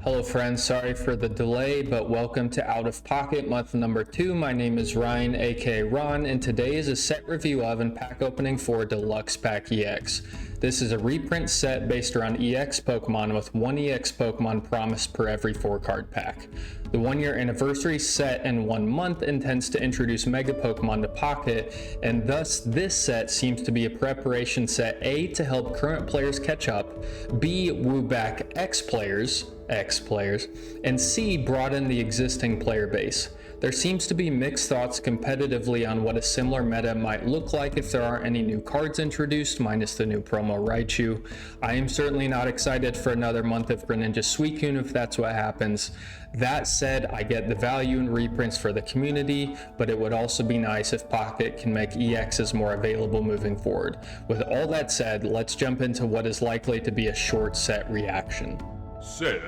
Hello friends, sorry for the delay, but welcome to Out of Pocket month number 2. My name is Ryan, aka Ron, and today is a set review of and pack opening for Deluxe Pack EX. This is a reprint set based around EX Pokemon with 1 EX Pokemon promised per every 4 card pack. The 1-year anniversary set in 1 month intends to introduce Mega Pokemon to Pocket, and thus this set seems to be a preparation set A to help current players catch up, B woo back X players, and C broaden the existing player base. There seems to be mixed thoughts competitively on what a similar meta might look like if there aren't any new cards introduced, minus the new promo Raichu. I am certainly not excited for another month of Greninja Suicune if that's what happens. That said, I get the value in reprints for the community, but it would also be nice if Pocket can make EXs more available moving forward. With all that said, let's jump into what is likely to be a short set reaction. Set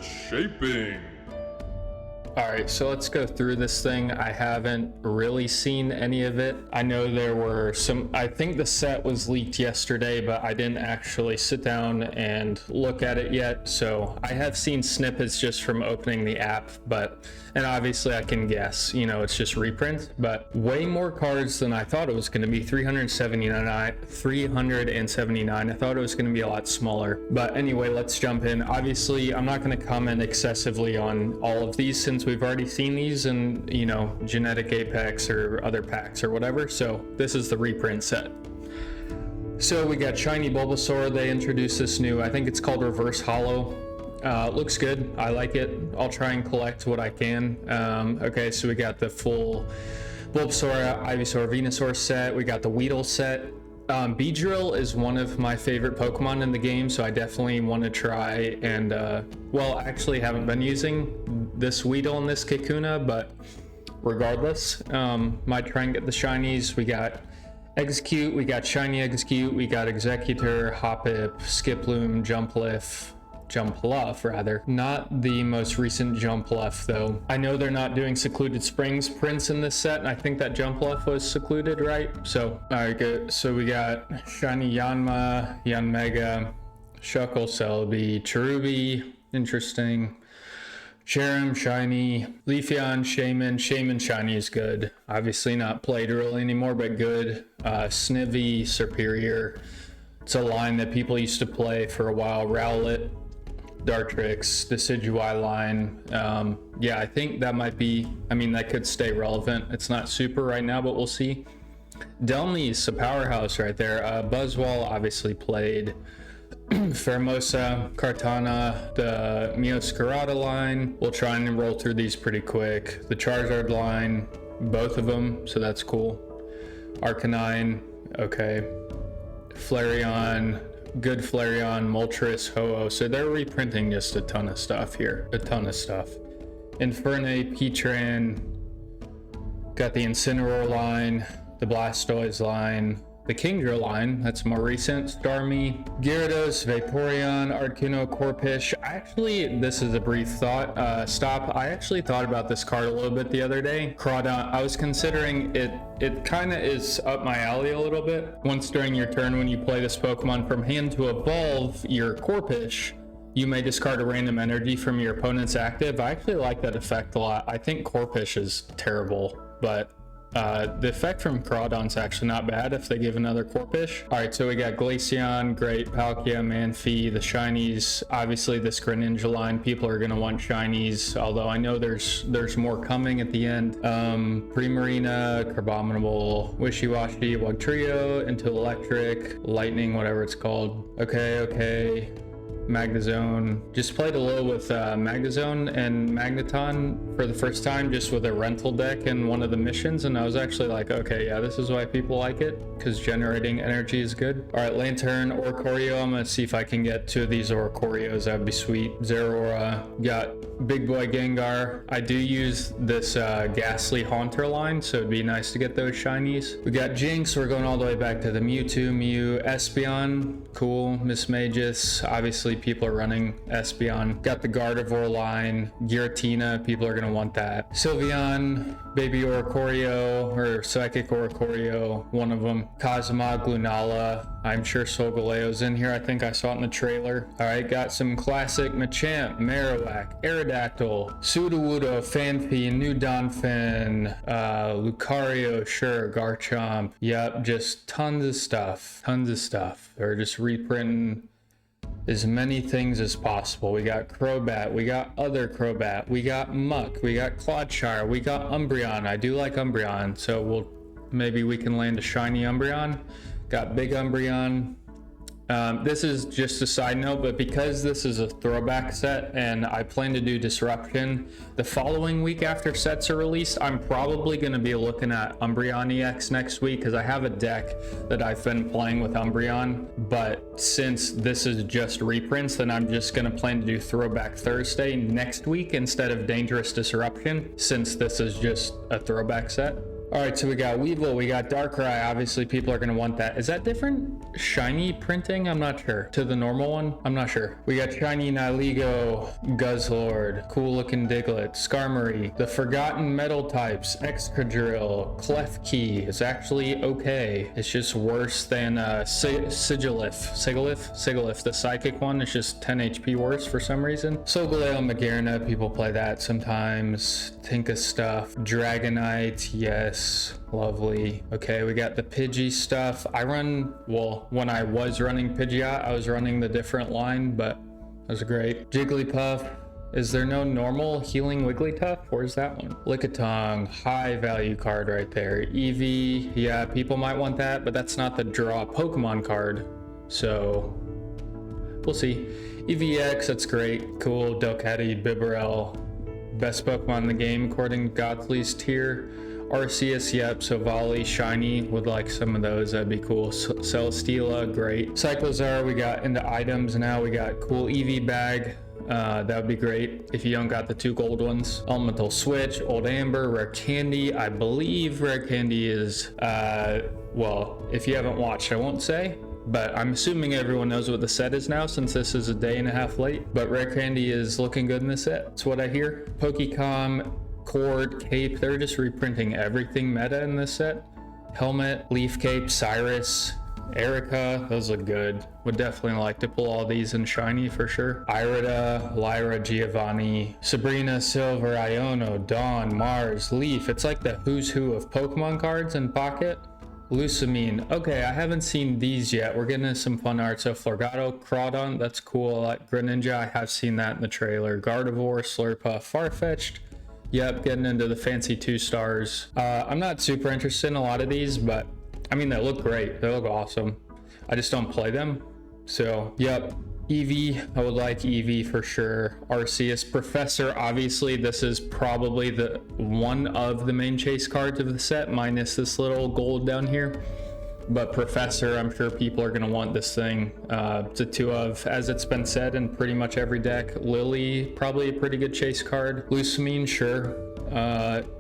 shaping. Alright, so let's go through this thing. I haven't really seen any of it. I know there were some, I think the set was leaked yesterday, but I didn't actually sit down and look at it yet. So I have seen snippets just from opening the app, and obviously I can guess, you know, it's just reprint, but way more cards than I thought it was going to be. 379. I thought it was going to be a lot smaller. But anyway, let's jump in. Obviously, I'm not going to comment excessively on all of these since we've already seen these in, you know, Genetic Apex or other packs or whatever. So this is the reprint set. So we got Shiny Bulbasaur. They introduced this new, I think it's called Reverse Hollow. Looks good. I like it. I'll try and collect what I can. Okay, so we got the full Bulbasaur, Ivysaur, Venusaur set. We got the Weedle set. Beedrill is one of my favorite Pokemon in the game, so I definitely want to try and, well, I actually haven't been using this Weedle and this Kakuna, but regardless, might try and get the shinies. We got Execute, we got Shiny Execute, we got Executor, Hoppip, Skiploom, Jumpluff rather. Not the most recent Jumpluff though. I know they're not doing Secluded Springs prints in this set, and I think that Jumpluff was secluded, right? So, alright, good. So we got Shiny Yanma, Yanmega, Shuckle, Celebi, Cherubi, interesting. Cherim, Shiny, Leafeon, Shaman Shiny is good. Obviously not played really anymore, but good. Snivy, Superior. It's a line that people used to play for a while. Rowlet, Dartrix, Decidueye line. Yeah, I think that might be, I mean, that could stay relevant. It's not super right now, but we'll see. Delny's a powerhouse right there. Buzzwole obviously played. Pheromosa, Kartana, the Meowscarada line. We'll try and roll through these pretty quick. The Charizard line, both of them, so that's cool. Arcanine, okay. Flareon, good Flareon, Moltres, Ho-Oh. So they're reprinting just a ton of stuff here. A ton of stuff. Infernape, Heatran, got the Incineroar line, the Blastoise line, the Kingdra line, that's more recent. Starmie, Gyarados, Vaporeon, Articuno, Corphish. Actually, this is a brief thought. I actually thought about this card a little bit the other day. Crawdon, I was considering it. It kind of is up my alley a little bit. Once during your turn when you play this Pokemon from hand to evolve your Corphish, you may discard a random energy from your opponent's active. I actually like that effect a lot. I think Corphish is terrible, but the effect from Crawdon's actually not bad if they give another Corphish. Alright, so we got Glaceon, Great, Palkia, Manphy, the shinies. Obviously this Greninja line, people are going to want shinies, although I know there's more coming at the end. Primarina, Carbomable, Wishy-Washy, Wugtrio, into Electric, Lightning, whatever it's called. Okay. Magnezone. Just played a little with Magnezone and Magneton for the first time, just with a rental deck in one of the missions, and I was actually like, okay, yeah, this is why people like it, because generating energy is good. All right, Lantern, Oricorio. I'm gonna see if I can get 2 of these Oricorios. That would be sweet. Zeraora. Got Big Boy Gengar. I do use this Ghastly Haunter line, so it'd be nice to get those shinies. We got Jinx. We're going all the way back to the Mewtwo, Mew, Espeon. Cool. Miss Magus. Obviously obviously people are running Espeon. Got the Gardevoir line, Giratina, people are gonna want that. Sylveon, Baby Oricorio, or Psychic Oricorio, one of them. Cosmog, Lunala, I'm sure Solgaleo's in here. I think I saw it in the trailer. All right, got some classic Machamp, Marowak, Aerodactyl, Sudowoodo, Phanpy, New Donphin, Lucario, sure, Garchomp. Yep, just tons of stuff. They're just reprinting as many things as possible. We got Crobat, we got other Crobat, we got Muck, we got Clodshire, we got Umbreon. I do like Umbreon, so maybe we can land a shiny Umbreon. Got big Umbreon. This is just a side note, but because this is a throwback set and I plan to do Disruption the following week after sets are released, I'm probably going to be looking at Umbreon EX next week because I have a deck that I've been playing with Umbreon. But since this is just reprints, then I'm just going to plan to do Throwback Thursday next week instead of Dangerous Disruption, since this is just a throwback set. All right, so we got Weevil, we got Darkrai. Obviously, people are going to want that. Is that different shiny printing? I'm not sure. To the normal one? I'm not sure. We got shiny Nihilego, Guzzlord, cool looking Diglett, Skarmory, the Forgotten Metal types, Excadrill, Klefki is actually okay. It's just worse than Sigilyph, the psychic one. It's just 10 HP worse for some reason. Solgaleo, Magearna, people play that sometimes. Tinka stuff, Dragonite, yes, lovely. Okay, we got the Pidgey stuff. When I was running Pidgeot, I was running the different line, but that was great. Jigglypuff. Is there no normal healing Wigglytuff? Where's that one? Lickitung, high value card right there. Eevee, yeah, people might want that, but that's not the draw Pokemon card, so we'll see. EVX, that's great, cool. Delcatty, Bibarel, best Pokemon in the game according to Godfrey's tier. Arceus, yep. Sovali, shiny, would like some of those, that'd be cool. Celesteela, great. Cyclozar, we got into items now. We got cool Eevee bag, that would be great if you don't got the 2 gold ones. Elemental Switch, Old Amber, Rare Candy. I believe Rare Candy is, well, if you haven't watched, I won't say, but I'm assuming everyone knows what the set is now since this is a day and a half late. But Rare Candy is looking good in the set. That's what I hear. Pokecom, Cord, Cape, they're just reprinting everything meta in this set. Helmet, Leaf Cape, Cyrus, Erica, those look good. Would definitely like to pull all these in shiny for sure. Irida, Lyra, Giovanni, Sabrina, Silver, Iono, Dawn, Mars, Leaf. It's like the who's who of Pokemon cards in pocket. Lusamine. Okay, I haven't seen these yet. We're getting into some fun art. So Florgato, Crawdon, that's cool. Like Greninja, I have seen that in the trailer. Gardevoir, Slurpuff, Farfetch'd. Yep, getting into the fancy 2 stars. I'm not super interested in a lot of these, but I mean, they look great. They look awesome. I just don't play them. So, yep. Eevee, I would like Eevee for sure. Arceus, Professor, obviously this is probably the one of the main chase cards of the set, minus this little gold down here. But Professor, I'm sure people are going to want this thing. It's a 2 of, as it's been said in pretty much every deck. Lily, probably a pretty good chase card. Lusamine, sure.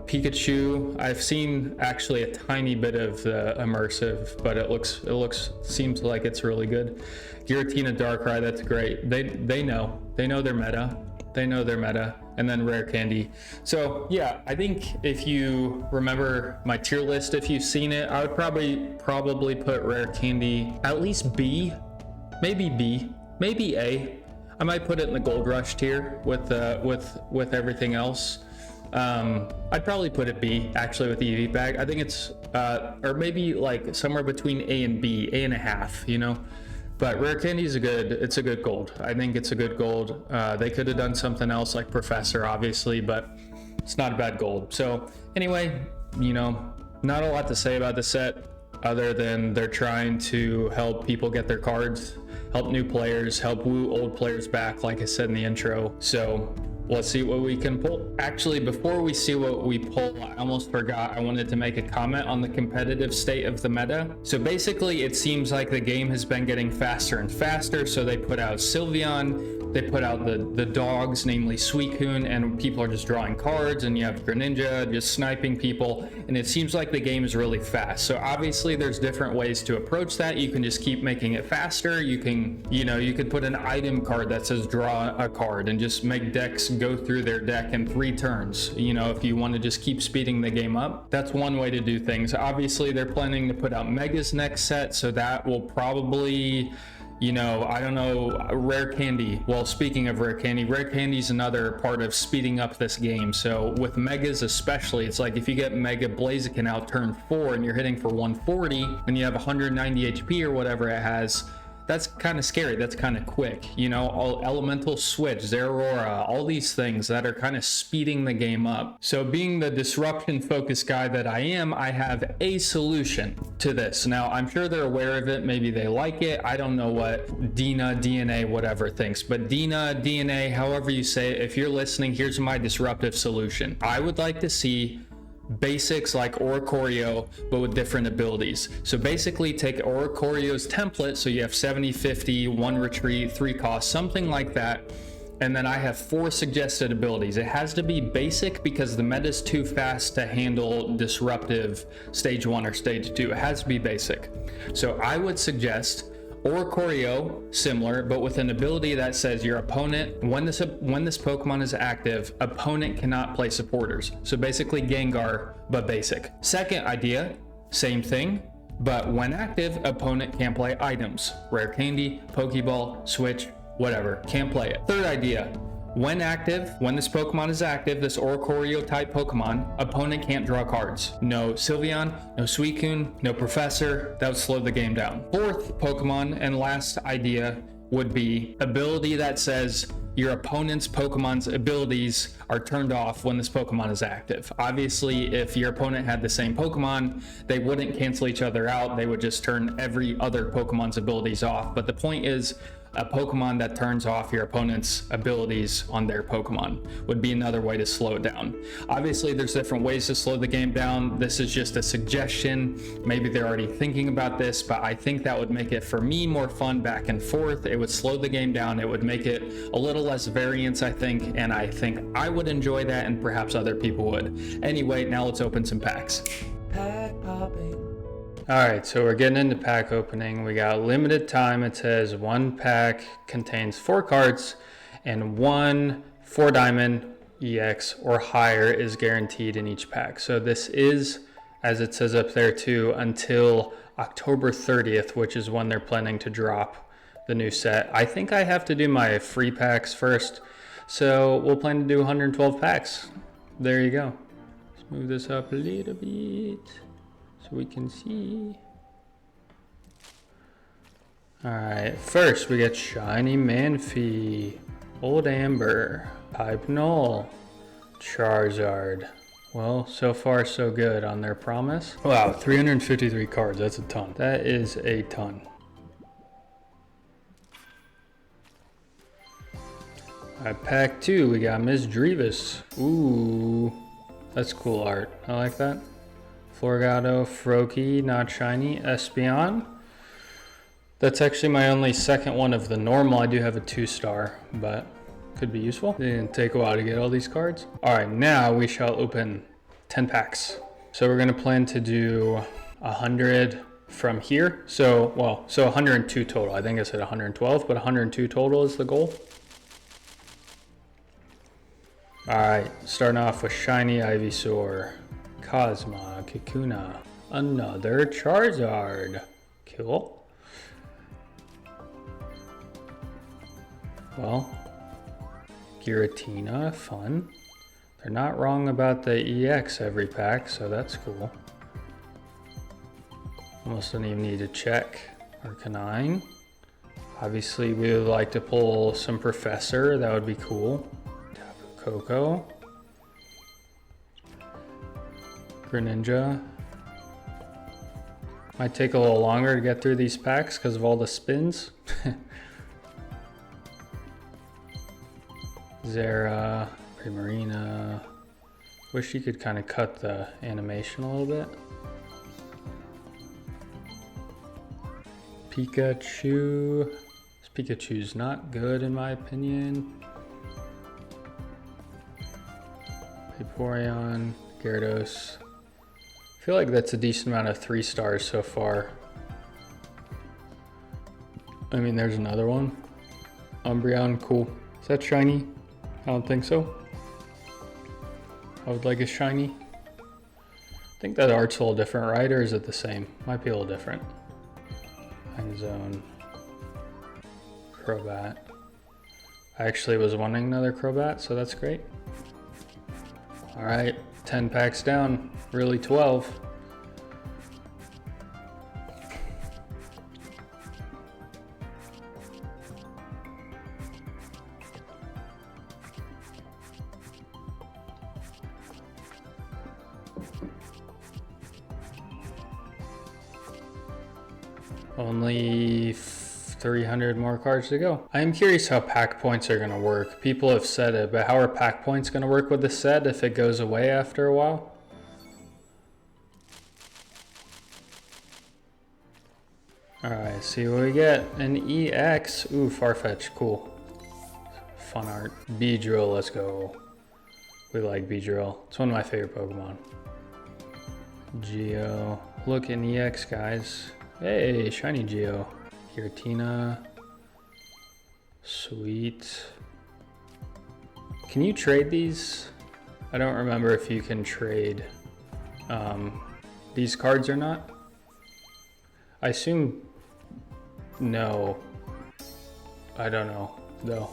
Pikachu, I've seen actually a tiny bit of the immersive, but seems like it's really good. Giratina, Darkrai, that's great. They know their meta. And then Rare Candy. So yeah, I think if you remember my tier list, if you've seen it, I would probably put Rare Candy at least B, maybe A. I might put it in the Gold Rush tier with everything else. I'd probably put it B actually with the EV bag. I think it's or maybe like somewhere between A and B, A and a half, you know. But Rare Candy is it's a good gold. I think it's a good gold. They could have done something else like Professor, obviously, but it's not a bad gold. So anyway, you know, not a lot to say about the set other than they're trying to help people get their cards, help new players, help woo old players back, like I said in the intro. So let's see what we can pull. Actually, before we see what we pull, I almost forgot I wanted to make a comment on the competitive state of the meta. So basically, it seems like the game has been getting faster and faster. So they put out Sylveon, They put out the dogs, namely Suicune, and people are just drawing cards, and you have Greninja just sniping people, and it seems like the game is really fast. So obviously there's different ways to approach that. You can just keep making it faster. You can, you could put an item card that says draw a card and just make decks go through their deck in 3 turns. If you want to just keep speeding the game up, that's one way to do things. Obviously they're planning to put out Megas next set, so that will probably, I don't know, rare candy. Well, speaking of rare candy is another part of speeding up this game. So with Megas especially, it's like if you get Mega Blaziken out turn 4 and you're hitting for 140 and you have 190 HP or whatever it has, that's kind of scary. That's kind of quick. All Elemental Switch, Zeraora, all these things that are kind of speeding the game up. So being the disruption focused guy that I am, I have a solution to this. Now, I'm sure they're aware of it. Maybe they like it. I don't know what DeNA, DeNA, whatever thinks, but DeNA, DeNA, however you say it, if you're listening, here's my disruptive solution. I would like to see basics like Oricorio, but with different abilities. So basically take Oricorio's template, so you have 70, 50, 1 retreat, 3 cost, something like that, and then I have 4 suggested abilities. It has to be basic because the meta is too fast to handle disruptive stage 1 or stage 2. It has to be basic. So I would suggest Oricorio, similar, but with an ability that says your opponent, when this Pokemon is active, opponent cannot play supporters. So basically Gengar, but basic. Second idea, same thing, but when active, opponent can't play items. Rare Candy, Pokeball, Switch, whatever, can't play it. Third idea, when active, when this Pokemon is active, this Oricorio type Pokemon, opponent can't draw cards. No Sylveon, no Suicune, no Professor, that would slow the game down. Fourth Pokemon and last idea would be ability that says your opponent's Pokemon's abilities are turned off when this Pokemon is active. Obviously, if your opponent had the same Pokemon, they wouldn't cancel each other out. They would just turn every other Pokemon's abilities off. But the point is, a Pokemon that turns off your opponent's abilities on their Pokemon would be another way to slow it down. Obviously, there's different ways to slow the game down. This is just a suggestion. Maybe they're already thinking about this, but I think that would make it, for me, more fun back and forth. It would slow the game down. It would make it a little less variance, I think, and I think I would enjoy that, and perhaps other people would. Anyway, now let's open some packs. Pack popping. Alright, so we're getting into pack opening. We got limited time. It says 1 pack contains 4 cards and 1 4-diamond EX or higher is guaranteed in each pack. So this is, as it says up there too, until October 30th, which is when they're planning to drop the new set. I think I have to do my free packs first. So we'll plan to do 112 packs. There you go. Let's move this up a little bit so we can see. Alright, first we get Shiny Manphy, Old Amber, Pipe Null, Charizard. Well, so far so good on their promise. Wow, 353 cards, that's a ton. That is a ton. Alright, pack 2, we got Miss Drevis. Ooh, that's cool art. I like that. Florgado, Froakie, not shiny, Espeon. That's actually my only second one of the normal. I do have a 2-star, but could be useful. It didn't take a while to get all these cards. All right, now we shall open 10 packs. So we're gonna plan to do 100 from here. So 102 total. I think I said 112, but 102 total is the goal. All right, starting off with Shiny Ivysaur, Cosma, Kakuna, another Charizard. Cool. Well, Giratina, fun. They're not wrong about the EX every pack, so that's cool. Almost don't even need to check. Arcanine. Obviously, we would like to pull some Professor. That would be cool. Tapu Koko. Greninja. Might take a little longer to get through these packs because of all the spins. Zera, Primarina. Wish you could kind of cut the animation a little bit. Pikachu. This Pikachu's not good in my opinion. Vaporeon, Gyarados. I feel like that's a decent amount of 3 stars so far. I mean, there's another one. Umbreon, cool. Is that shiny? I don't think so. I would like a shiny. I think that art's a little different, right? Or is it the same? Might be a little different. Time Zone. Crobat. I actually was wanting another Crobat, so that's great. Alright, 10 packs down. Really 12. Only 300 more cards to go. I am curious how pack points are going to work. People have said it, but how are pack points going to work with this set if it goes away after a while? Alright, see what we get. An EX. Ooh, Farfetch. Cool. Fun art. Beedrill, let's go. We like Beedrill. It's one of my favorite Pokemon. Geo. Look in EX, guys. Hey, shiny Geo. Giratina. Sweet. Can you trade these? I don't remember if you can trade these cards or not. I assume no. I don't know though.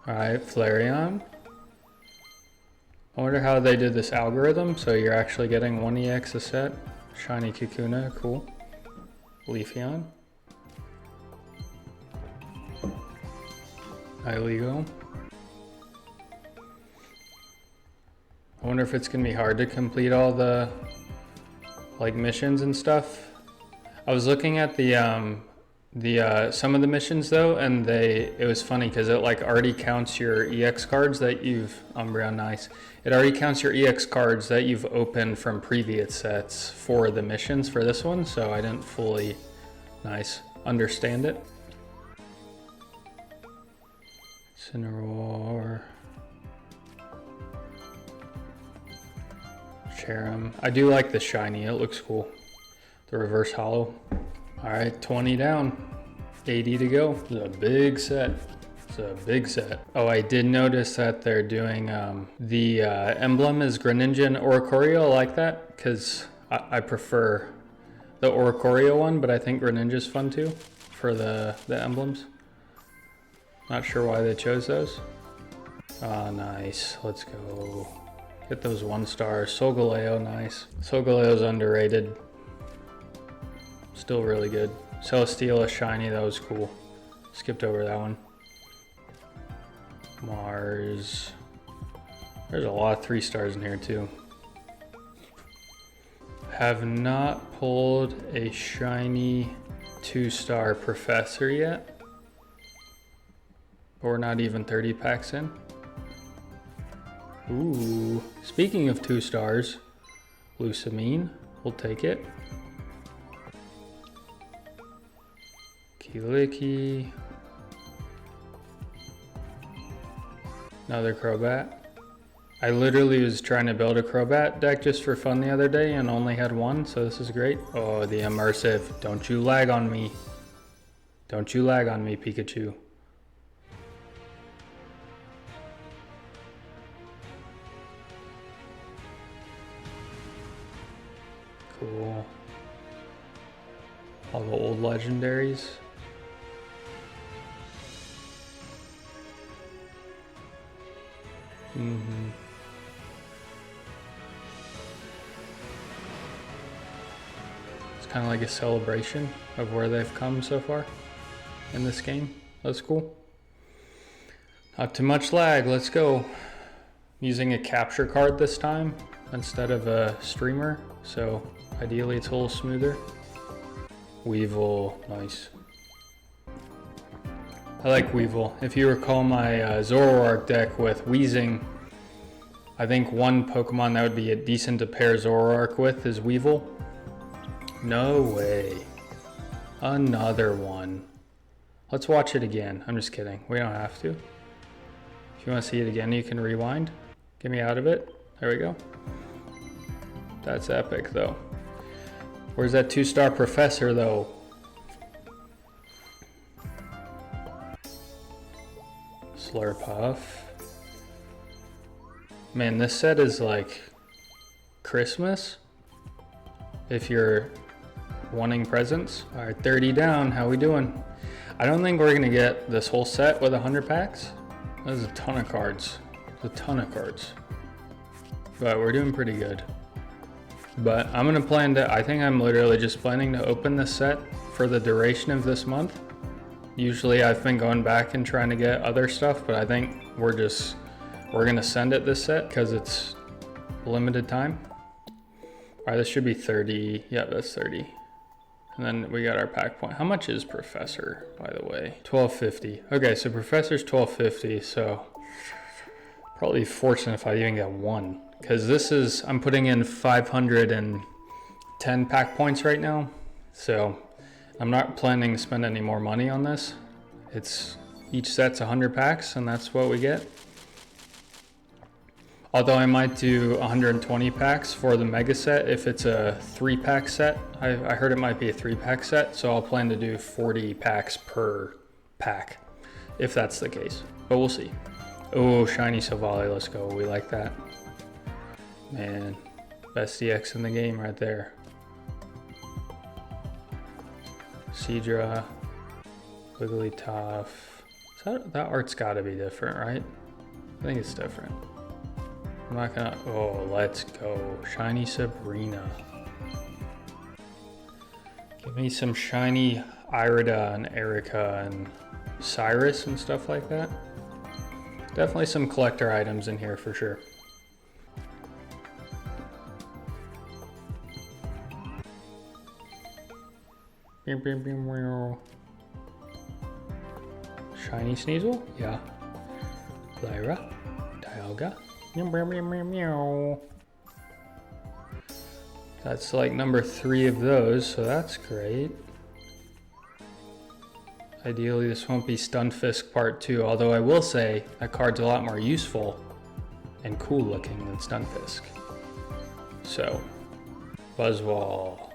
Alright, Flareon. I wonder how they did this algorithm, so you're actually getting 1 EX a set. Shiny Kakuna, cool. Leafeon. Ilegal. I wonder if it's gonna be hard to complete all the like missions and stuff. I was looking at the some of the missions though, and it was funny because it like already counts your EX cards that you've Umbreon, nice. It already counts your EX cards that you've opened from previous sets for the missions for this one, so I didn't fully understand it. Cineroar. Cherim. I do like the shiny, it looks cool. The reverse hollow. Alright, 20 down. 80 to go. This is a big set. It's a big set. Oh, I did notice that they're doing the emblem is Greninja and Oricorio. I like that because I prefer the Oricorio one, but I think Greninja's fun too for the emblems. Not sure why they chose those. Ah, nice. Let's go. Get those 1 stars. Solgaleo, nice. Solgaleo's underrated. Still really good. Celesteela shiny, that was cool. Skipped over that one. Mars. There's a lot of 3 stars in here too. Have not pulled a shiny 2-star Professor yet. But we're not even 30 packs in. Ooh, speaking of 2 stars, Lusamine, we'll take it. Kiliki. Another Crobat. I literally was trying to build a Crobat deck just for fun the other day and only had 1, so this is great. Oh, the immersive. Don't you lag on me. Don't you lag on me, Pikachu. Cool. All the old legendaries. It's kind of like a celebration of where they've come so far in this game. That's cool. Not too much lag, let's go. Using a capture card this time instead of a streamer, so ideally it's a little smoother. Weevil, nice. I like Weevil. If you recall my Zoroark deck with Weezing, I think one Pokemon that would be a decent to pair Zoroark with is Weevil. No way. Another one. Let's watch it again. I'm just kidding. We don't have to. If you want to see it again, you can rewind. Get me out of it. There we go. That's epic, though. Where's that 2-star professor, though? Slurpuff. Man, this set is like Christmas. If you're wanting presents. All right, 30 down. How we doing? I don't think we're gonna get this whole set with 100 packs. That's a ton of cards. It's a ton of cards. But we're doing pretty good. But I'm gonna plan to, I think I'm literally just planning to open this set for the duration of this month. Usually I've been going back and trying to get other stuff, but I think we're gonna send it this set because it's limited time. All right, this should be 30. Yeah, that's 30. And then we got our pack point. How much is Professor, by the way? 1250. Okay, so Professor's 1250, so probably fortunate if I even get one. Because this is, I'm putting in 510 pack points right now. So I'm not planning to spend any more money on this. It's, each set's 100 packs and that's what we get. Although I might do 120 packs for the mega set if it's a 3-pack set. I heard it might be a 3-pack set, so I'll plan to do 40 packs per pack if that's the case, but we'll see. Oh, shiny Savali, let's go. We like that. Man, best EX in the game right there. Seadra, Wigglytuff. So that art's gotta be different, right? I think it's different. I'm not gonna, oh, let's go. Shiny Sabrina. Give me some shiny Irida and Erica and Cyrus and stuff like that. Definitely some collector items in here for sure. Shiny Sneasel? Yeah. Lyra. Dialga. That's like number 3 of those, so that's great. Ideally, this won't be Stunfisk Part 2, although I will say that card's a lot more useful and cool looking than Stunfisk. So, Buzzwole.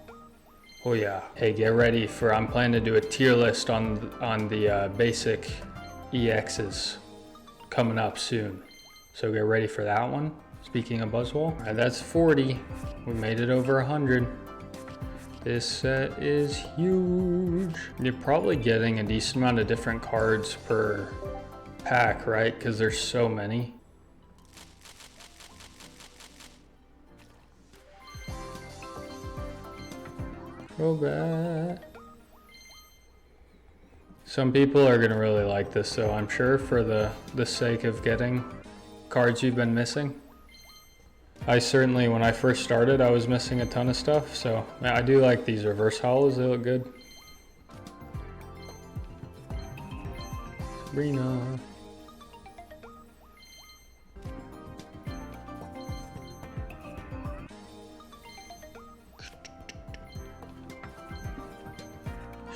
Oh yeah. Hey, get ready for, I'm planning to do a tier list on the basic EXs coming up soon. So get ready for that one. Speaking of Buzzwole, all right, that's 40. We made it over 100. This set is huge. You're probably getting a decent amount of different cards per pack, right? Because there's so many. Robot. Some people are gonna really like this, so I'm sure for the sake of getting cards you've been missing. I certainly, when I first started, I was missing a ton of stuff, so I do like these reverse hollows, they look good. Sabrina.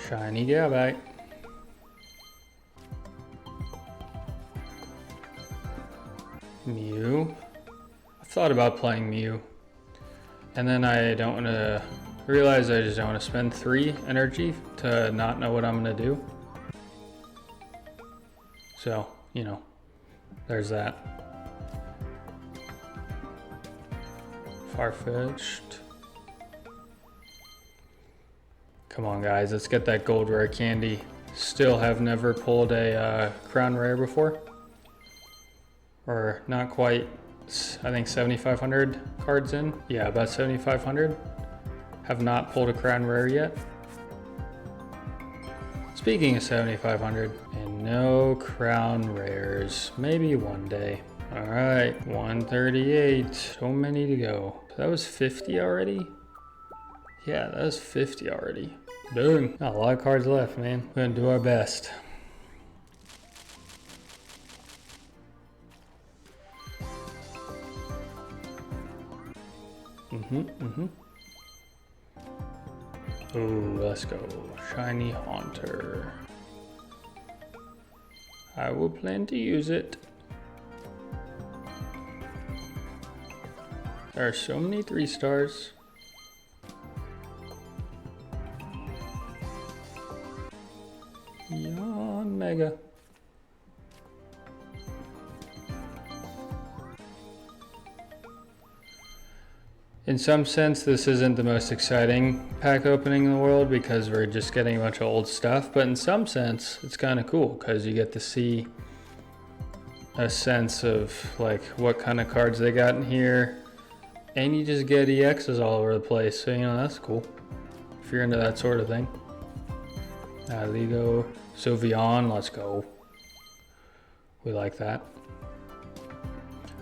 Shiny Gabite. Mew. I thought about playing Mew, and then I don't want to realize I just don't want to spend 3 energy to not know what I'm going to do. So, you know, there's that. Farfetch'd. Come on guys, let's get that gold rare candy. Still have never pulled a crown rare before. Or not quite, I think 7,500 cards in. Yeah, about 7,500. Have not pulled a crown rare yet. Speaking of 7,500, and no crown rares. Maybe one day. All right, 138, so many to go. That was 50 already? Yeah, that was 50 already. Dang, not a lot of cards left, man. We're gonna do our best. Ooh, let's go. Shiny Haunter. I will plan to use it. There are so many 3 stars. Yawn Mega. In some sense, this isn't the most exciting pack opening in the world because we're just getting a bunch of old stuff, but in some sense, it's kind of cool because you get to see a sense of like what kind of cards they got in here, and you just get EXs all over the place, so you know, that's cool if you're into that sort of thing. Ligo, Sylveon, let's go. We like that.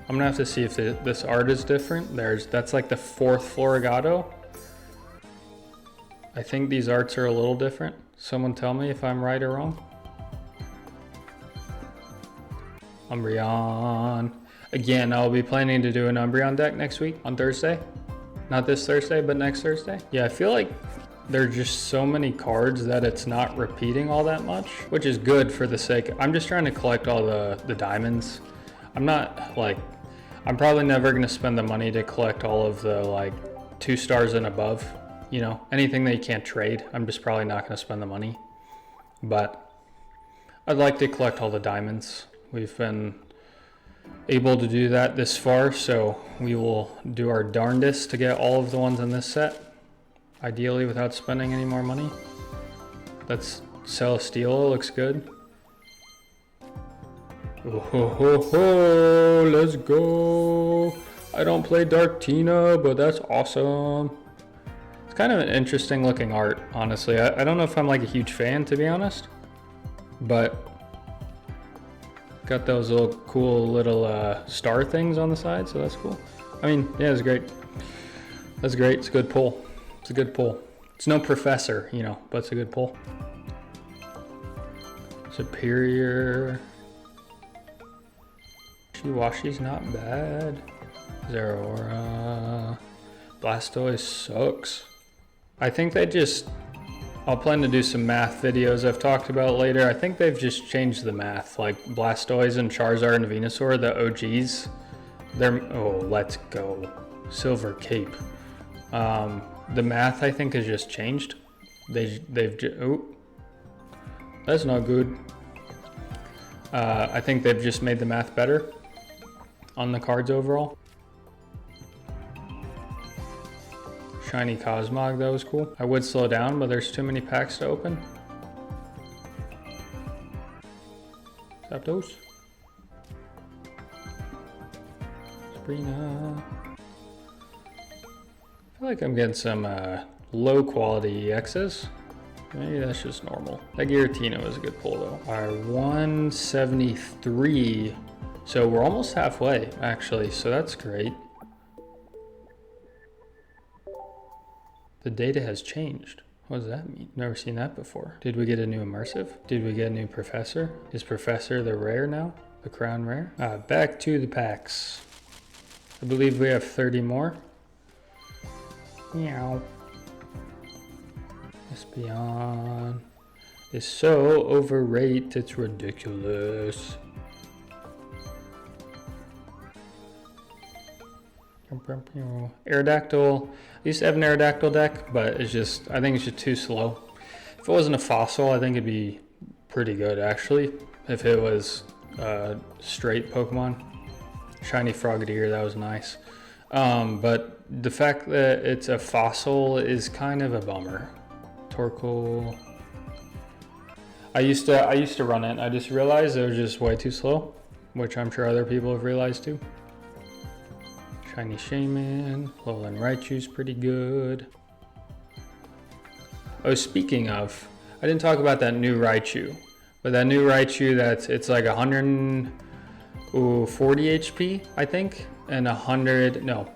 I'm gonna have to see if this art is different. That's like the 4th Florigato. I think these arts are a little different. Someone tell me if I'm right or wrong. Umbreon. Again, I'll be planning to do an Umbreon deck next week on Thursday. Not this Thursday, but next Thursday. Yeah, I feel like there are just so many cards that it's not repeating all that much, which is good for the sake. I'm just trying to collect all the diamonds. I'm not like, I'm probably never gonna spend the money to collect all of the like 2 stars and above, you know, anything that you can't trade. I'm just probably not gonna spend the money, but I'd like to collect all the diamonds. We've been able to do that this far, so we will do our darndest to get all of the ones in this set, ideally without spending any more money. That's Celesteela, looks good. Oh, ho, ho, ho, let's go. I don't play Darktina, but that's awesome. It's kind of an interesting looking art, honestly. I don't know if I'm like a huge fan, to be honest, but got those little cool little star things on the side, so that's cool. I mean, yeah, it's great. That's great. It's a good pull. It's a good pull. It's no professor, you know, but it's a good pull. Superior. Washi's not bad. Zeraora. Blastoise sucks. I think they just, I'll plan to do some math videos I've talked about later. I think they've just changed the math. Like Blastoise and Charizard and Venusaur, the OGs, they're, oh, let's go. Silver Cape. The math I think has just changed. Oh, that's not good. I think they've just made the math better on the cards overall. Shiny Cosmog, that was cool. I would slow down, but there's too many packs to open. Zapdos. Sabrina. I feel like I'm getting some low quality EXs. Maybe that's just normal. That Giratina was a good pull though. Our 173. So we're almost halfway actually, so that's great. The data has changed. What does that mean? Never seen that before. Did we get a new immersive? Did we get a new professor? Is professor the rare now? The crown rare? Back to the packs. I believe we have 30 more. Meow. Espeon is so overrated, it's ridiculous. Aerodactyl. I used to have an Aerodactyl deck, but it's just, I think it's just too slow. If it wasn't a fossil, I think it'd be pretty good actually. If it was straight Pokemon. Shiny Frogadier, that was nice. But the fact that it's a fossil is kind of a bummer. Torkoal. I used to run it. I just realized it was just way too slow, which I'm sure other people have realized too. Shiny Shaman. Alolan Raichu's pretty good. Oh, speaking of, I didn't talk about that new Raichu, but that new Raichu it's like 140 HP, I think, and 100. No.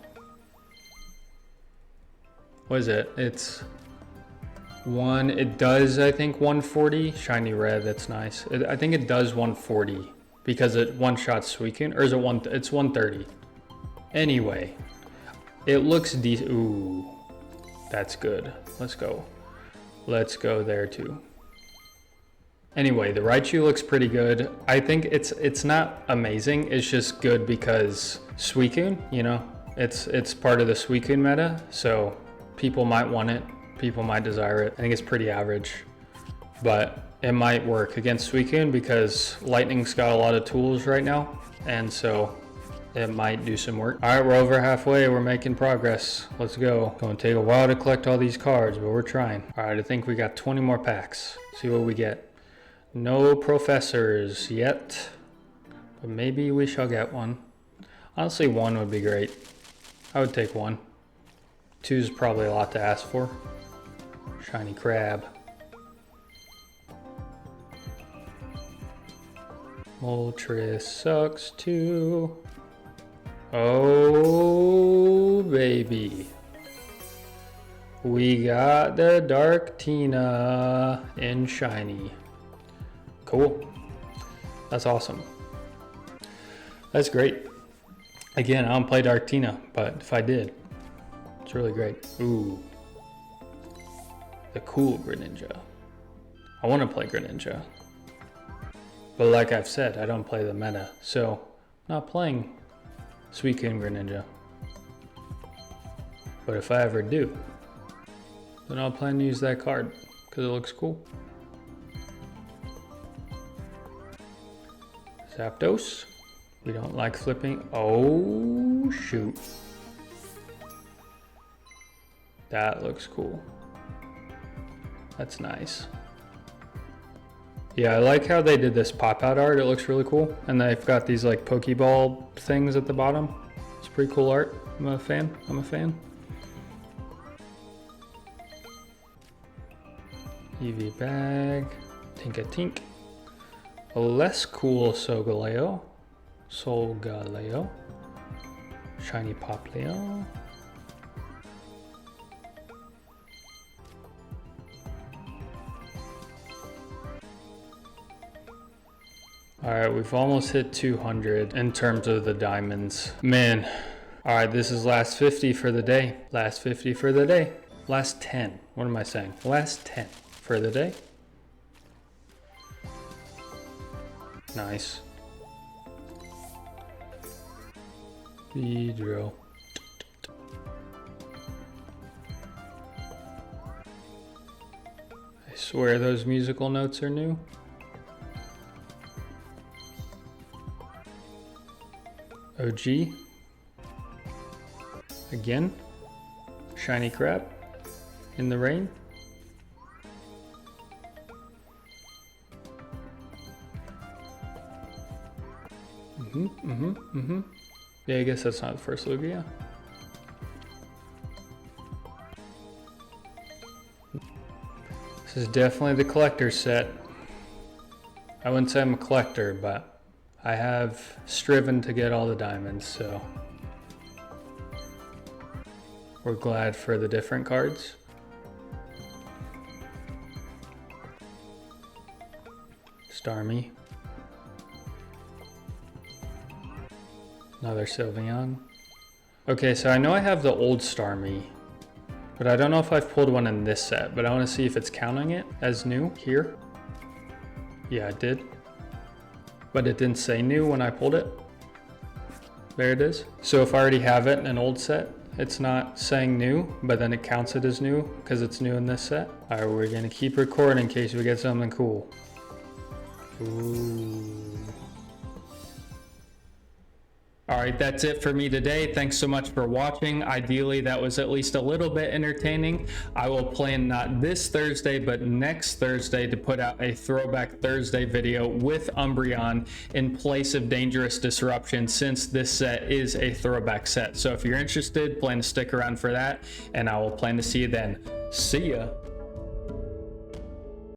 What is it? It's one. It does, I think, 140. Shiny red. That's nice. I think it does 140 because it one-shots Suicune, or is it one? It's 130. Anyway, it looks decent. Ooh, that's good. Let's go. Let's go there too. Anyway, the Raichu looks pretty good. I think it's not amazing. It's just good because Suicune, you know, it's part of the Suicune meta, so people might want it, people might desire it. I think it's pretty average, but it might work against Suicune because Lightning's got a lot of tools right now, and so it might do some work. All right, we're over halfway. We're making progress. Let's go. Gonna take a while to collect all these cards, but we're trying. All right, I think we got 20 more packs. See what we get. No professors yet, but maybe we shall get one. Honestly, one would be great. I would take one. Two is probably a lot to ask for. Shiny crab. Moltres sucks too. Oh, baby. We got the Dark Tina in shiny. Cool. That's awesome. That's great. Again, I don't play Dark Tina, but if I did, it's really great. Ooh. The cool Greninja. I want to play Greninja. But like I've said, I don't play the meta, so I'm not playing Suicune Greninja. But if I ever do, then I'll plan to use that card because it looks cool. Zapdos. We don't like flipping. Oh, shoot. That looks cool. That's nice. Yeah, I like how they did this pop-out art. It looks really cool. And they've got these like Pokeball things at the bottom. It's pretty cool art. I'm a fan. EV bag. Tink-a-tink. A less cool Solgaleo. Shiny Poplio. Alright, we've almost hit 200 in terms of the diamonds. Man. Alright, this is last 50 for the day. Last 50 for the day. Last 10. What am I saying? Last 10 for the day. Nice. Beedrill. I swear those musical notes are new. OG. Again. Shiny crab. In the rain. Yeah, I guess that's not the first Lugia. This is definitely the collector set. I wouldn't say I'm a collector, but I have striven to get all the diamonds, so we're glad for the different cards. Starmie. Another Sylveon. Okay, so I know I have the old Starmie, but I don't know if I've pulled one in this set, but I want to see if it's counting it as new here. Yeah, it did. But it didn't say new when I pulled it. There it is. So if I already have it in an old set, it's not saying new, but then it counts it as new because it's new in this set. All right, we're gonna keep recording in case we get something cool. Ooh. All right, that's it for me today. Thanks so much for watching. Ideally, that was at least a little bit entertaining. I will plan not this Thursday, but next Thursday to put out a Throwback Thursday video with Umbreon in place of Dangerous Disruption, since this set is a throwback set. So if you're interested, plan to stick around for that, and I will plan to see you then. See ya.